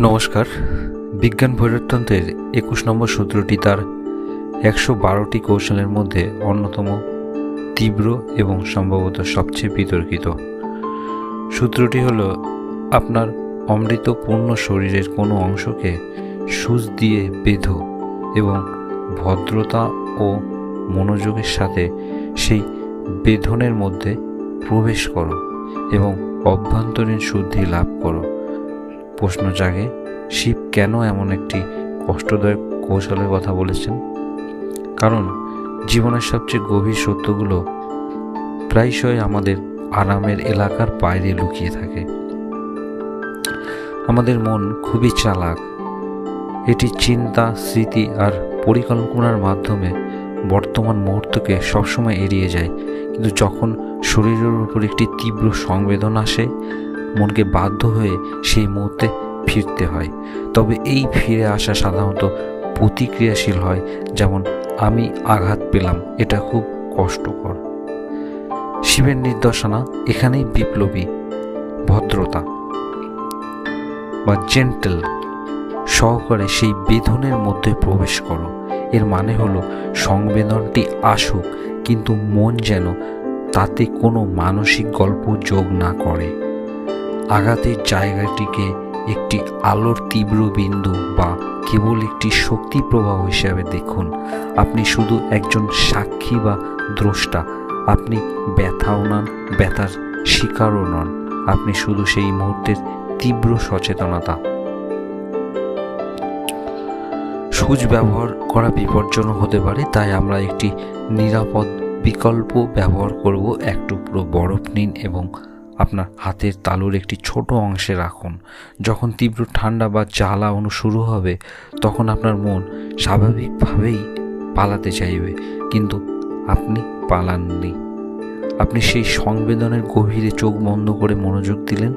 নমস্কার। বিজ্ঞান ভৈরবতন্ত্রের ২১ নম্বর সূত্রটি তার ১১২টি কৌশলের মধ্যে অন্যতম তীব্র এবং সম্ভবত সবচেয়ে বিতর্কিত। সূত্রটি হল, আপনার অমৃতপূর্ণ শরীরের কোনো অংশকে সূচ দিয়ে বেঁধো এবং ভদ্রতা ও মনোযোগের সাথে সেই বেঁধনের মধ্যে প্রবেশ করো এবং অভ্যন্তরীণ শুদ্ধি লাভ করো। প্রশ্ন জাগে, শিব কেন এমন একটি কষ্টদায়ক কৌশলের কথা বলেছেন? কারণ জীবনের সবচেয়ে গভীর সত্যগুলো প্রায়শই আমাদের আরামের এলাকার বাইরে লুকিয়ে থাকে। আমাদের মন খুবই চালাক। এটি চিন্তা, স্মৃতি আর পরিকল্পনার মাধ্যমে বর্তমান মুহূর্তকে সবসময় এড়িয়ে যায়, কিন্তু যখন শরীরের উপর একটি তীব্র সংবেদন আসে, মনকে বাধ্য হয়ে সেই মুহূর্তে ফিরতে হয়। তবে এই ফিরে আসা সাধারণত প্রতিক্রিয়াশীল হয়, যেমন আমি আঘাত পেলাম, এটা খুব কষ্টকর। শিবের নির্দেশনা এখানেই বিপ্লবী। ভদ্রতা বা জেন্টেল সহকারে সেই বেঁধনের মধ্যে প্রবেশ করো। এর মানে হলো সংবেদনটি আসুক, কিন্তু মন যেন তাতে কোনো মানসিক গল্প যোগ না করে। আঘাতের জায়গাটিকে একটি আলোর তীব্র বিন্দু বা কেবল একটি শক্তি প্রবাহ হিসাবে দেখুন। আপনি শুধু একজন সাক্ষী বা দ্রষ্টা। আপনি ব্যথাও নন, ব্যথার শিকারও নন। আপনি শুধু সেই মুহূর্তের তীব্র সচেতনতা। সূচ ব্যবহার করা বিপজ্জনক হতে পারে, তাই আমরা একটি নিরাপদ বিকল্প ব্যবহার করব। এক টুকরো বরফ নিন এবং আপনার হাতের তালুর একটি ছোট অংশে রাখুন। যখন তীব্র ঠান্ডা বা জ্বালা শুরু হবে, তখন আপনার মন স্বাভাবিকভাবেই পালাতে চাইবে, কিন্তু আপনি পালাননি। আপনি সেই সংবেদনের গভীরে চোখ বন্ধ করে মনোযোগ দিলেন।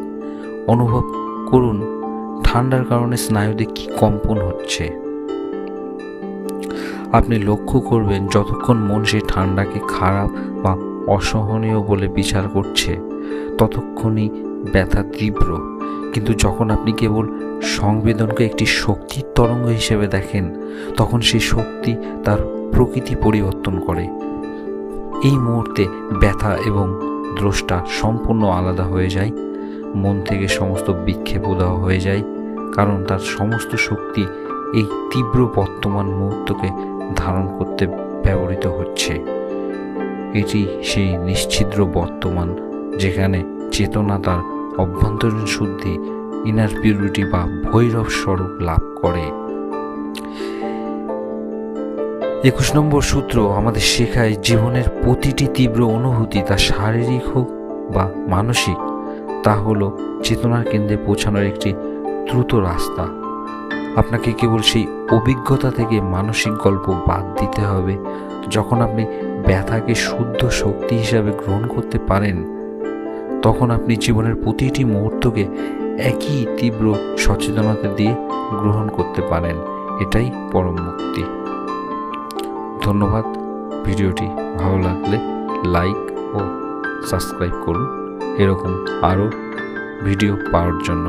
অনুভব করুন ঠান্ডার কারণে স্নায়ুতে কি কম্পন হচ্ছে। আপনি লক্ষ্য করবেন যতক্ষণ মন সেই ঠান্ডাকে খারাপ বা অসহনীয় বলে বিচার করছে, ততক্ষণই ব্যথা তীব্র। কিন্তু যখন আপনি কেবল সংবেদনকে একটি শক্তির তরঙ্গ হিসেবে দেখেন, তখন সেই শক্তি তার প্রকৃতি পরিবর্তন করে। এই মুহূর্তে ব্যথা এবং দ্রষ্টা সম্পূর্ণ আলাদা হয়ে যায়। মন থেকে সমস্ত বিক্ষেপ উধাও হয়ে যায়, কারণ তার সমস্ত শক্তি এই তীব্র বর্তমান মুহূর্তকে ধারণ করতে ব্যবহৃত হচ্ছে। এটি সেই নিশ্ছিদ্র বর্তমান, যেখানে চেতনা তার অভ্যন্তরীণ শুদ্ধি, ইনার পিউরিটি বা ভৈরব স্বরূপ লাভ করে। ২১ নম্বর সূত্র আমাদের শেখায়, জীবনের প্রতিটি তীব্র অনুভূতি, তা শারীরিক হোক বা মানসিক, তা হলো চেতনার কেন্দ্রে পৌঁছানোর একটি দ্রুত রাস্তা। আপনাকে কেবল সেই অভিজ্ঞতা থেকে মানসিক গল্প বাদ দিতে হবে। যখন আপনি ব্যথাকে শুদ্ধ শক্তি হিসাবে গ্রহণ করতে পারেন, তখন আপনি জীবনের প্রতিটি মুহূর্তকে একই তীব্র সচেতনতা দিয়ে গ্রহণ করতে পারেন। এটাই পরম মুক্তি। ধন্যবাদ। ভিডিওটি ভালো লাগলে লাইক ও সাবস্ক্রাইব করুন এরকম আরও ভিডিও পাওয়ার জন্য।